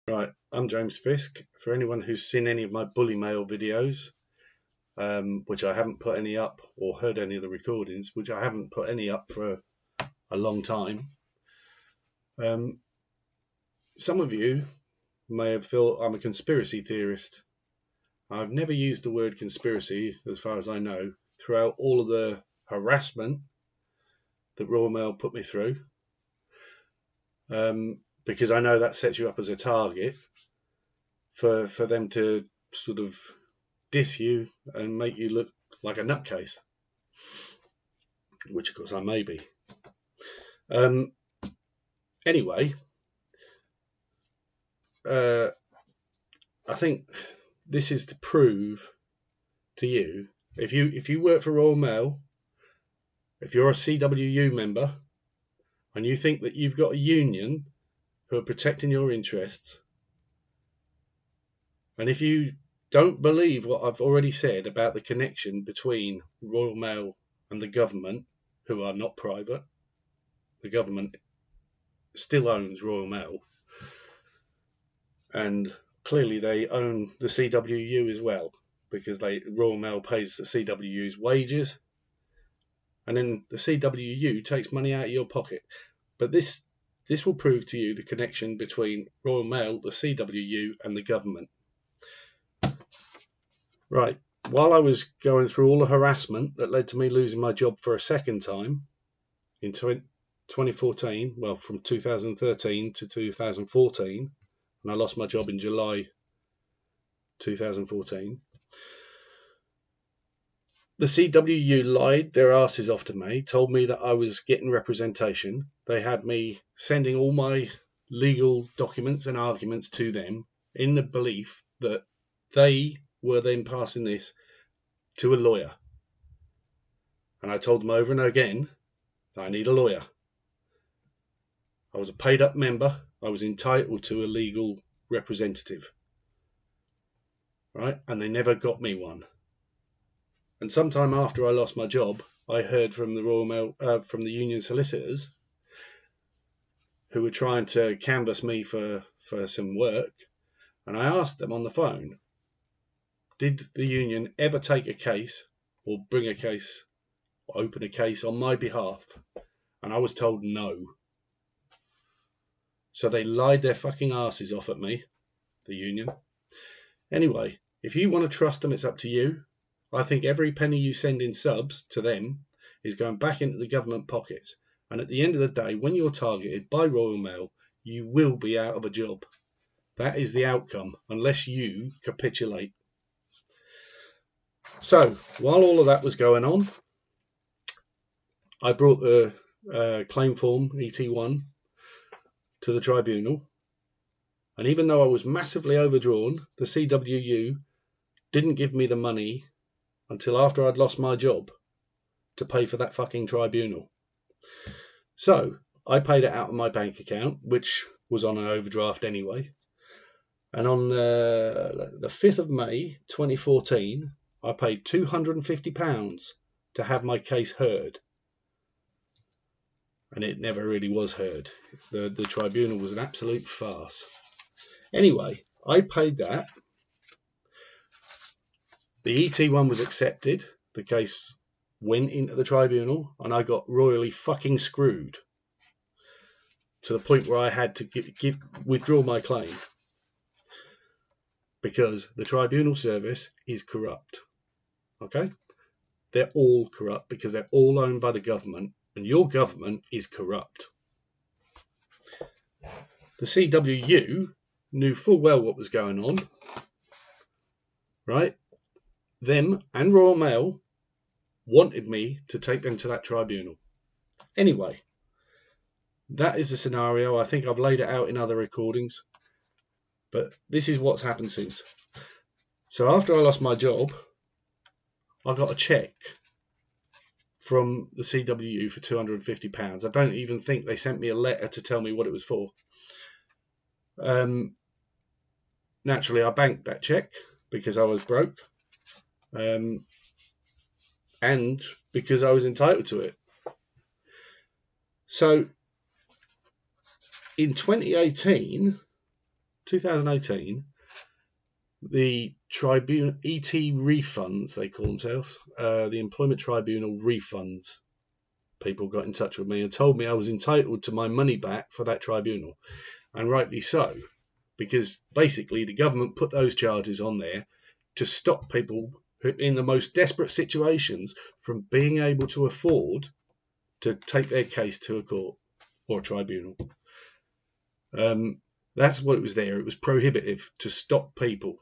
Right, I'm James Fisk. For anyone who's seen any of my bully mail videos, which I haven't put any up, or heard any of the recordings, which I haven't put any up for a long time, some of you may have thought I'm a conspiracy theorist. I've never used the word conspiracy, as far as I know, throughout all of the harassment that Royal Mail put me through, because I know that sets you up as a target for them to sort of diss you and make you look like a nutcase, which of course I may be. Anyway, I think this is to prove to you, if you work for Royal Mail, if you're a CWU member and you think that you've got a union who are protecting your interests, and if you don't believe what I've already said about the connection between Royal Mail and the government, who are not private, the government still owns Royal Mail, and clearly they own the CWU as well, because Royal Mail pays the CWU's wages, and then the CWU takes money out of your pocket. But this will prove to you the connection between Royal Mail, the CWU, and the government. Right, while I was going through all the harassment that led to me losing my job for a second time in 2014, well, from 2013 to 2014, and I lost my job in July 2014, the CWU lied their asses off to me, told me that I was getting representation. They had me sending all my legal documents and arguments to them in the belief that they were then passing this to a lawyer. And I told them over and again that I need a lawyer. I was a paid up member. I was entitled to a legal representative. Right? And they never got me one. And sometime after I lost my job, I heard from the Royal Mail, from the union solicitors, who were trying to canvass me for some work. And I asked them on the phone, did the union ever take a case or bring a case or open a case on my behalf? And I was told no. So they lied their fucking asses off at me, the union. Anyway, if you want to trust them, it's up to you. I think every penny you send in subs to them is going back into the government pockets. And at the end of the day, when you're targeted by Royal Mail, you will be out of a job. That is the outcome, unless you capitulate. So, while all of that was going on, I brought the claim form, ET1, to the tribunal. And even though I was massively overdrawn, the CWU didn't give me the money until after I'd lost my job to pay for that fucking tribunal. So, I paid it out of my bank account, which was on an overdraft anyway. And on the 5th of May 2014, I paid £250 to have my case heard. And it never really was heard. The tribunal was an absolute farce. Anyway, I paid that. The ET1 was accepted. The case went into the tribunal, and I got royally fucking screwed to the point where I had to withdraw my claim, because the tribunal service is corrupt. Okay? They're all corrupt because they're all owned by the government, and your government is corrupt. The CWU knew full well what was going on, right? Them and Royal Mail wanted me to take them to that tribunal. Anyway, that is the scenario. I think I've laid it out in other recordings, but this is what's happened since. So after I lost my job, I got a cheque from the CWU for £250. I don't even think they sent me a letter to tell me what it was for. Naturally, I banked that cheque because I was broke, and because I was entitled to it. So in 2018, 2018, the tribunal, ET Refunds, they call themselves, the Employment Tribunal Refunds, people got in touch with me and told me I was entitled to my money back for that tribunal, and rightly so, because basically the government put those charges on there to stop people who, in the most desperate situations, from being able to afford to take their case to a court or a tribunal. That's what it was there. It was prohibitive to stop people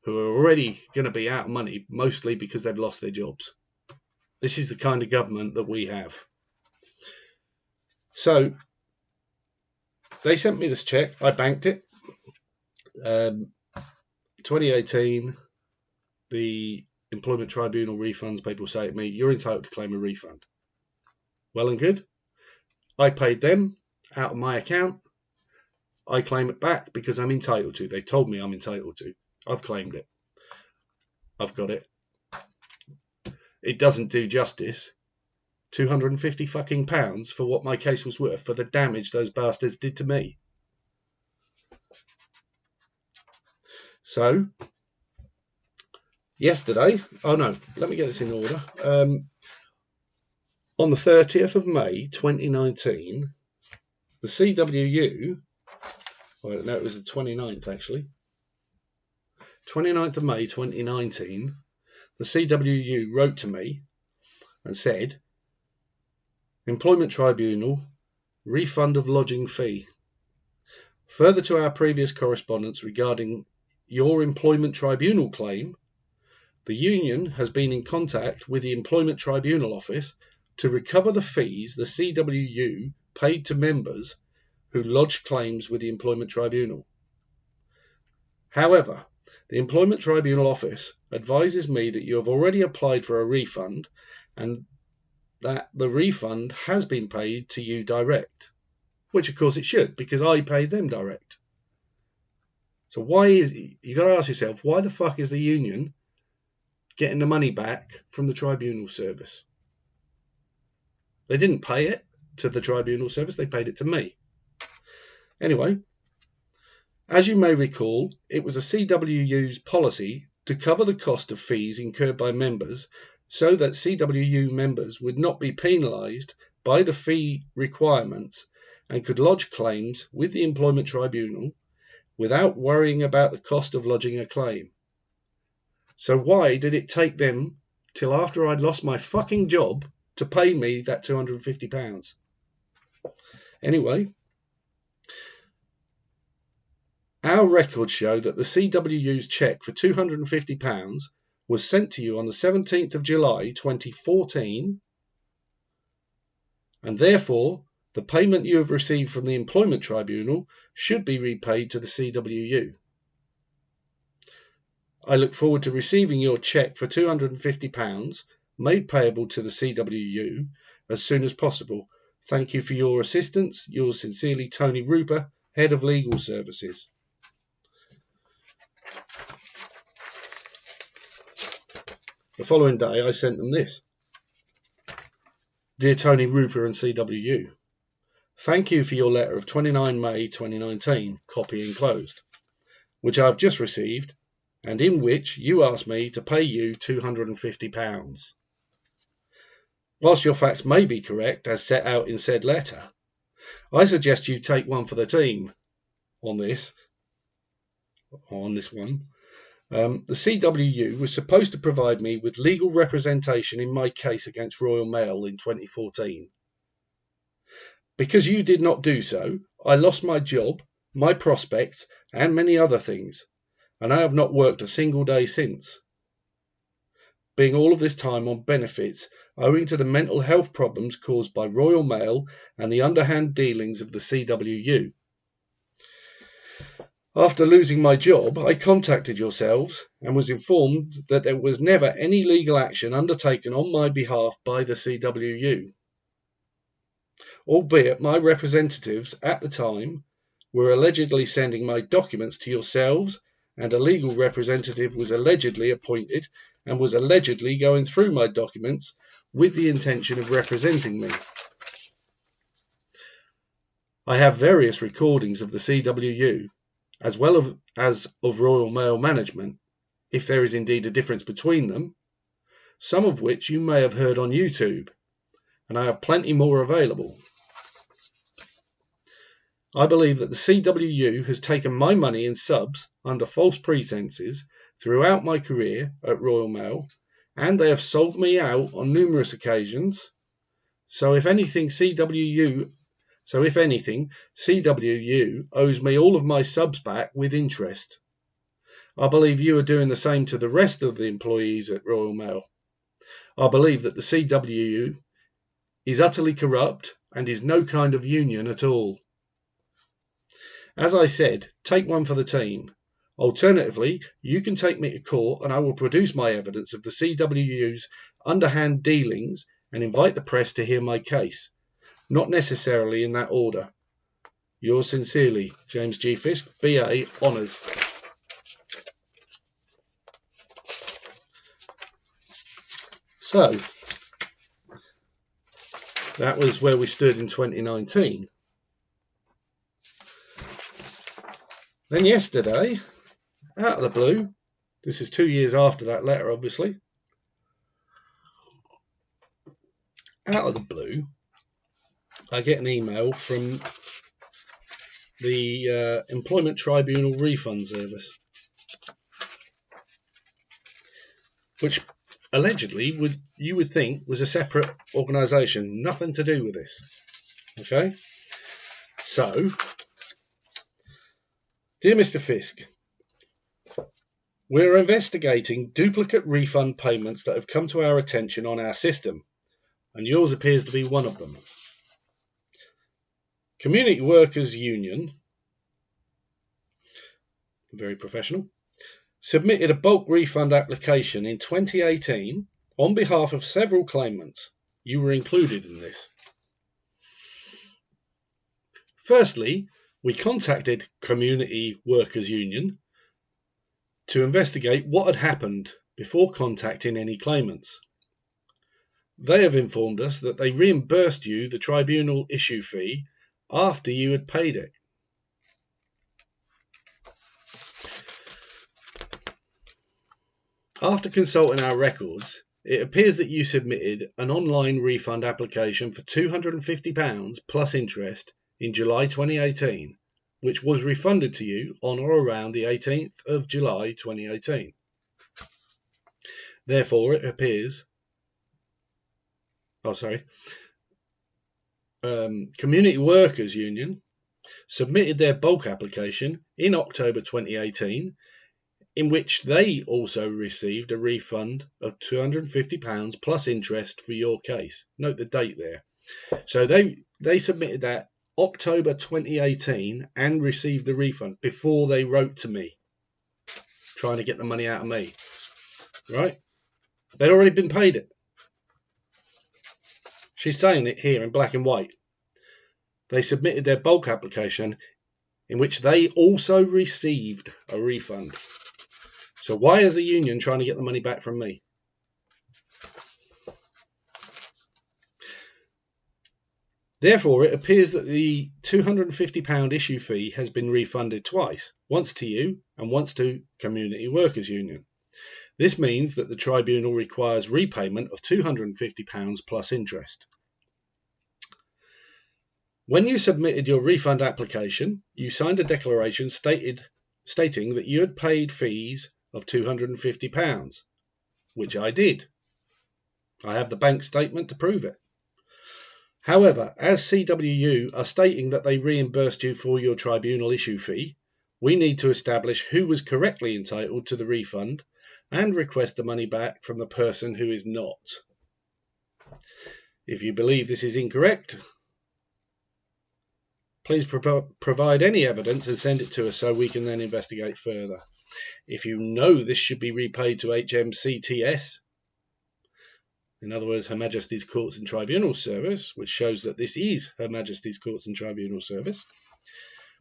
who are already going to be out of money, mostly because they've lost their jobs. This is the kind of government that we have. So they sent me this check. I banked it. 2018, the Employment Tribunal Refunds people say to me, you're entitled to claim a refund. Well and good. I paid them out of my account. I claim it back because I'm entitled to. They told me I'm entitled to. I've claimed it. I've got it. It doesn't do justice. £250 fucking pounds for what my case was worth, for the damage those bastards did to me. So, yesterday, oh no, let me get this in order. On the 30th of May 2019, the CWU, well, no, it was the 29th actually, 29th of May 2019, the CWU wrote to me and said, Employment Tribunal, refund of lodging fee. Further to our previous correspondence regarding your Employment Tribunal claim, the union has been in contact with the Employment Tribunal office to recover the fees the CWU paid to members who lodged claims with the Employment Tribunal. However, the Employment Tribunal office advises me that you have already applied for a refund and that the refund has been paid to you direct, which of course it should, because I paid them direct. So why is, you got to ask yourself, why the fuck is the union getting the money back from the tribunal service? They didn't pay it to the tribunal service, they paid it to me. Anyway, as you may recall, it was a CWU's policy to cover the cost of fees incurred by members so that CWU members would not be penalised by the fee requirements and could lodge claims with the Employment Tribunal without worrying about the cost of lodging a claim. So why did it take them till after I'd lost my fucking job to pay me that £250? Anyway, our records show that the CWU's cheque for £250 was sent to you on the 17th of July 2014, and therefore the payment you have received from the Employment Tribunal should be repaid to the CWU. I look forward to receiving your cheque for £250 made payable to the CWU as soon as possible. Thank you for your assistance. Yours sincerely, Tony Rupert, Head of Legal Services. The following day I sent them this. Dear Tony Rupert and CWU, thank you for your letter of 29 May 2019, copy enclosed, which I have just received, and in which you asked me to pay you £250. Whilst your facts may be correct as set out in said letter, I suggest you take one for the team on this one. The CWU was supposed to provide me with legal representation in my case against Royal Mail in 2014. Because you did not do so, I lost my job, my prospects, and many other things, and I have not worked a single day since, being all of this time on benefits owing to the mental health problems caused by Royal Mail and the underhand dealings of the CWU. After losing my job, I contacted yourselves and was informed that there was never any legal action undertaken on my behalf by the CWU, albeit my representatives at the time were allegedly sending my documents to yourselves, and a legal representative was allegedly appointed and was allegedly going through my documents with the intention of representing me. I have various recordings of the CWU as well as of Royal Mail management, if there is indeed a difference between them, some of which you may have heard on YouTube, and I have plenty more available. I believe that the CWU has taken my money in subs under false pretenses throughout my career at Royal Mail, and they have sold me out on numerous occasions. So if anything, CWU owes me all of my subs back with interest. I believe you are doing the same to the rest of the employees at Royal Mail. I believe that the CWU is utterly corrupt and is no kind of union at all. As I said, take one for the team. Alternatively, you can take me to court and I will produce my evidence of the CWU's underhand dealings and invite the press to hear my case. Not necessarily in that order. Yours sincerely, James G. Fisk, BA Honours. So, that was where we stood in 2019. Then yesterday, out of the blue, this is 2 years after that letter, obviously. Out of the blue, I get an email from the Employment Tribunal Refund Service, which allegedly you would think was a separate organisation, nothing to do with this. Okay? So, dear Mr. Fisk, we're investigating duplicate refund payments that have come to our attention on our system, and yours appears to be one of them. Community Workers Union, very professional, submitted a bulk refund application in 2018 on behalf of several claimants. You were included in this. Firstly, we contacted Community Workers Union to investigate what had happened before contacting any claimants. They have informed us that they reimbursed you the tribunal issue fee after you had paid it. After consulting our records, it appears that you submitted an online refund application for £250 plus interest in July 2018, which was refunded to you on or around the 18th of July 2018. Therefore, it appears... Community Workers Union submitted their bulk application in October 2018, in which they also received a refund of £250 plus interest for your case. Note the date there. So they submitted that October 2018 and received the refund before they wrote to me trying to get the money out of me. Right? They'd already been paid it. She's saying it here in black and white. They submitted their bulk application in which they also received a refund. So why is the union trying to get the money back from me? Therefore, it appears that the £250 issue fee has been refunded twice, once to you and once to Community Workers Union. This means that the tribunal requires repayment of £250 plus interest. When you submitted your refund application, you signed a declaration stating that you had paid fees of £250, which I did. I have the bank statement to prove it. However, as CWU are stating that they reimbursed you for your tribunal issue fee, we need to establish who was correctly entitled to the refund and request the money back from the person who is not. If you believe this is incorrect, please provide any evidence and send it to us so we can then investigate further. If you know this should be repaid to HMCTS, in other words, Her Majesty's Courts and Tribunals Service, which shows that this is Her Majesty's Courts and Tribunals Service,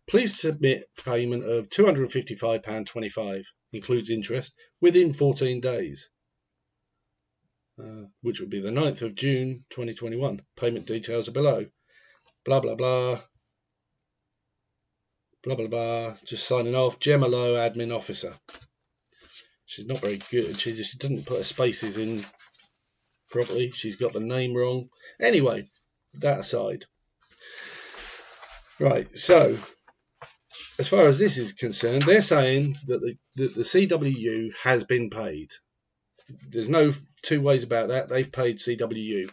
please submit payment of £255.25, includes interest, within 14 days, which would be the 9th of June 2021. Payment details are below. Blah, blah, blah. blah, blah, blah. Just signing off. Gemma Lowe, admin officer. She's not very good. She didn't put her spaces in properly. She's got the name wrong. Anyway, that aside. Right, so as far as this is concerned, they're saying that the CWU has been paid. There's no two ways about that. They've paid CWU.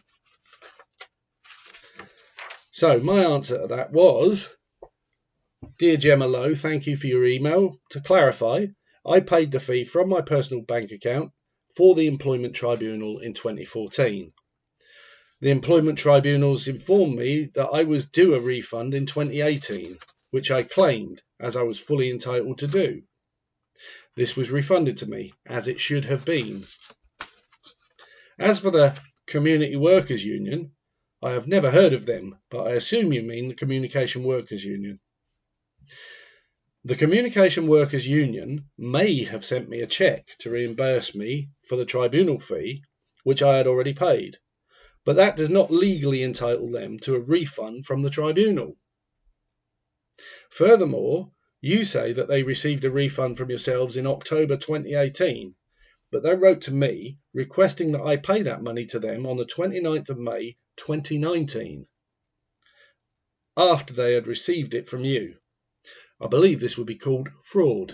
So my answer to that was, Dear Gemma Lowe, thank you for your email. To clarify, I paid the fee from my personal bank account for the Employment Tribunal in 2014. The Employment Tribunals informed me that I was due a refund in 2018, which I claimed, as I was fully entitled to do. This was refunded to me, as it should have been. As for the Community Workers Union, I have never heard of them, but I assume you mean the Communication Workers Union. The Communication Workers Union may have sent me a cheque to reimburse me for the tribunal fee, which I had already paid, but that does not legally entitle them to a refund from the tribunal. Furthermore, you say that they received a refund from yourselves in October 2018, but they wrote to me requesting that I pay that money to them on the 29th of May 2019, after they had received it from you. I believe this would be called fraud.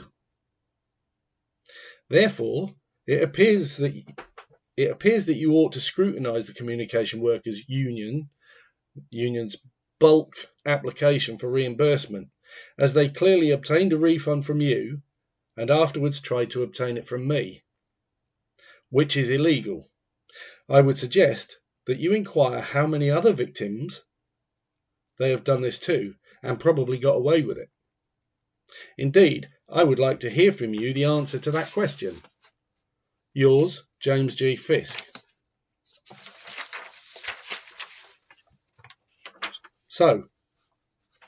Therefore, it appears that you ought to scrutinise the Communication Workers Union's bulk application for reimbursement, as they clearly obtained a refund from you and afterwards tried to obtain it from me, which is illegal. I would suggest that you inquire how many other victims they have done this to and probably got away with it. Indeed, I would like to hear from you the answer to that question. Yours, James G. Fisk. So,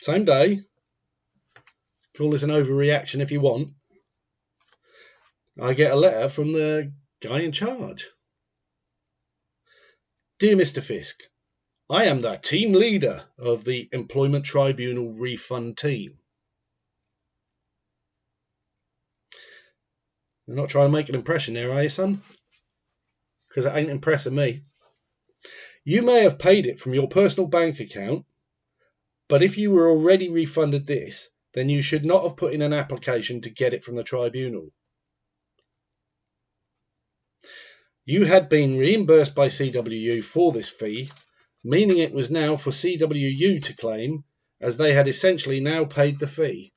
same day, call this an overreaction if you want, I get a letter from the guy in charge. Dear Mr. Fisk, I am the team leader of the Employment Tribunal Refund team. You're not trying to make an impression there, are you, son? Because it ain't impressing me. You may have paid it from your personal bank account, but if you were already refunded this, then you should not have put in an application to get it from the tribunal. You had been reimbursed by CWU for this fee, meaning it was now for CWU to claim, as they had essentially now paid the fee.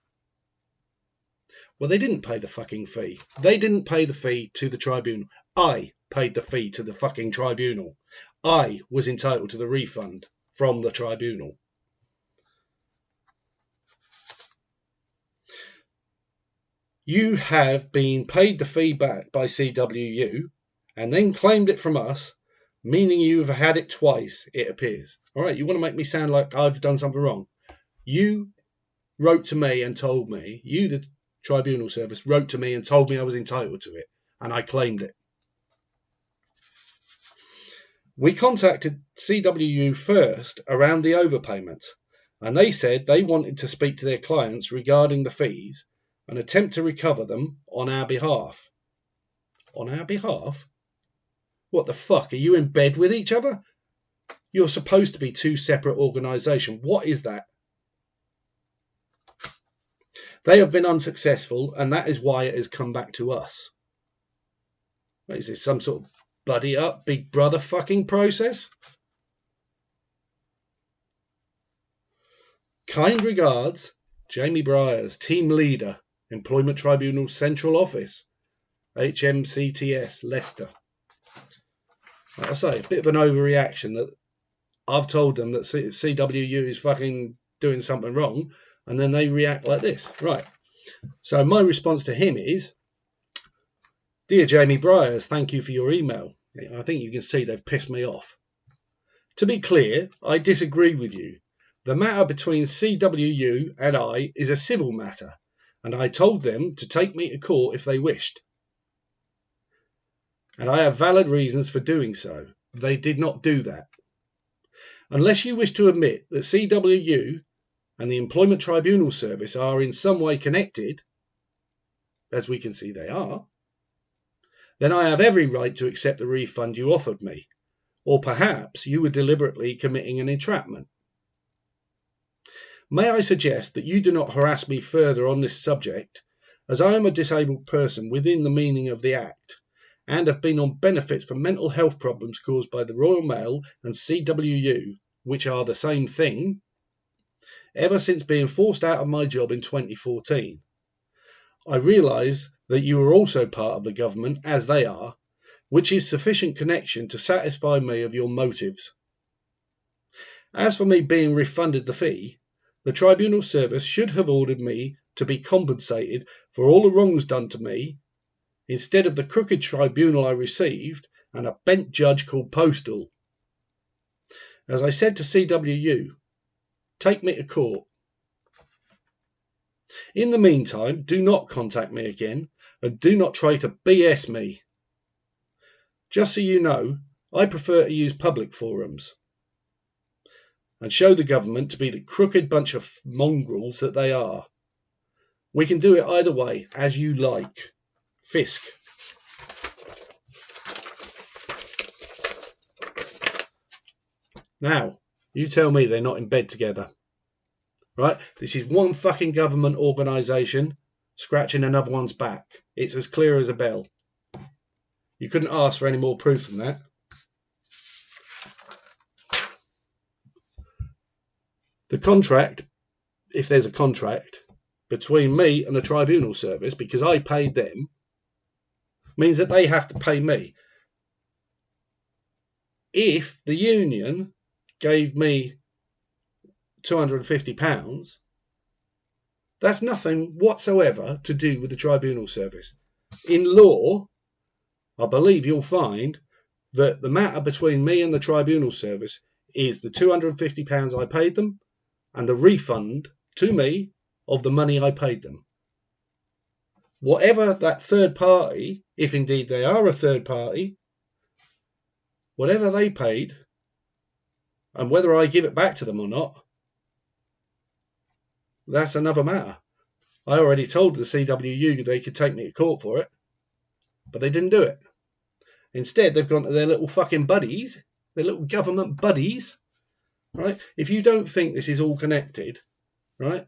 Well, they didn't pay the fucking fee. They didn't pay the fee to the tribunal. I paid the fee to the fucking tribunal. I was entitled to the refund from the tribunal. You have been paid the fee back by CWU and then claimed it from us, meaning you've had it twice, it appears. All right, you want to make me sound like I've done something wrong. You wrote to me and told me, you, the tribunal service, wrote to me and told me I was entitled to it, and I claimed it. We contacted CWU first around the overpayments, and they said they wanted to speak to their clients regarding the fees and attempt to recover them on our behalf. On our behalf? What the fuck? Are you in bed with each other? You're supposed to be two separate organisations. What is that? They have been unsuccessful, and that is why it has come back to us. What is this, some sort of buddy up, big brother fucking process? Kind regards, Jamie Briers, Team Leader, Employment Tribunal Central Office, HMCTS, Leicester. Like I say, a bit of an overreaction that I've told them that CWU is fucking doing something wrong, and then they react like this. Right. So my response to him is, Dear Jamie Briers, thank you for your email. I think you can see they've pissed me off. To be clear, I disagree with you. The matter between CWU and I is a civil matter, and I told them to take me to court if they wished. And I have valid reasons for doing so. They did not do that. Unless you wish to admit that CWU and the Employment Tribunals Service are in some way connected, as we can see they are, then I have every right to accept the refund you offered me, or perhaps you were deliberately committing an entrapment. May I suggest that you do not harass me further on this subject, as I am a disabled person within the meaning of the Act, and have been on benefits for mental health problems caused by the Royal Mail and CWU, which are the same thing, ever since being forced out of my job in 2014. I realise that you are also part of the government, as they are, which is sufficient connection to satisfy me of your motives. As for me being refunded the fee, the tribunal service should have ordered me to be compensated for all the wrongs done to me, instead of the crooked tribunal I received and a bent judge called Postal. As I said to CWU, take me to court. In the meantime, do not contact me again, and do not try to BS me. Just so you know, I prefer to use public forums and show the government to be the crooked bunch of mongrels that they are. We can do it either way, as you like. Fisk. Now, you tell me they're not in bed together. Right? This is one fucking government organisation scratching another one's back. It's as clear as a bell. You couldn't ask for any more proof than that. The contract, if there's a contract, between me and the tribunal service, because I paid them, means that they have to pay me. If the union gave me £250, that's nothing whatsoever to do with the tribunal service. In law, I believe you'll find that the matter between me and the tribunal service is the £250 I paid them and the refund to me of the money I paid them. Whatever that third party, if indeed they are a third party, whatever they paid, and whether I give it back to them or not, that's another matter. I already told the CWU they could take me to court for it, but they didn't do it. Instead, they've gone to their little fucking buddies, their little government buddies, right? If you don't think this is all connected, right,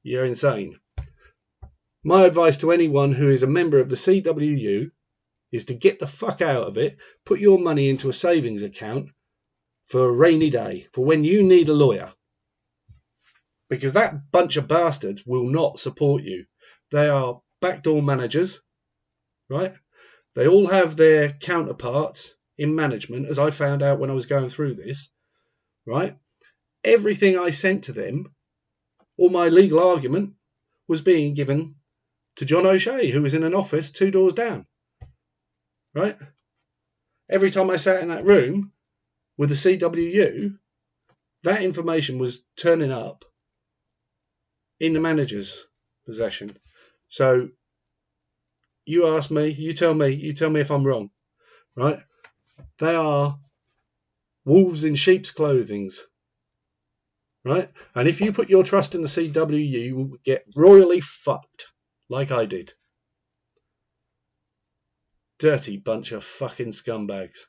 you're insane. My advice to anyone who is a member of the CWU is to get the fuck out of it, put your money into a savings account for a rainy day, for when you need a lawyer. Because that bunch of bastards will not support you. They are backdoor managers, right? They all have their counterparts in management, as I found out when I was going through this, right? Everything I sent to them, all my legal argument, was being given to John O'Shea, who was in an office 2 doors down, right? Every time I sat in that room with the CWU, that information was turning up in the manager's possession. So you ask me, you tell me if I'm wrong, right? They are wolves in sheep's clothing, right? And if you put your trust in the CWU, you will get royally fucked, like I did. Dirty bunch of fucking scumbags.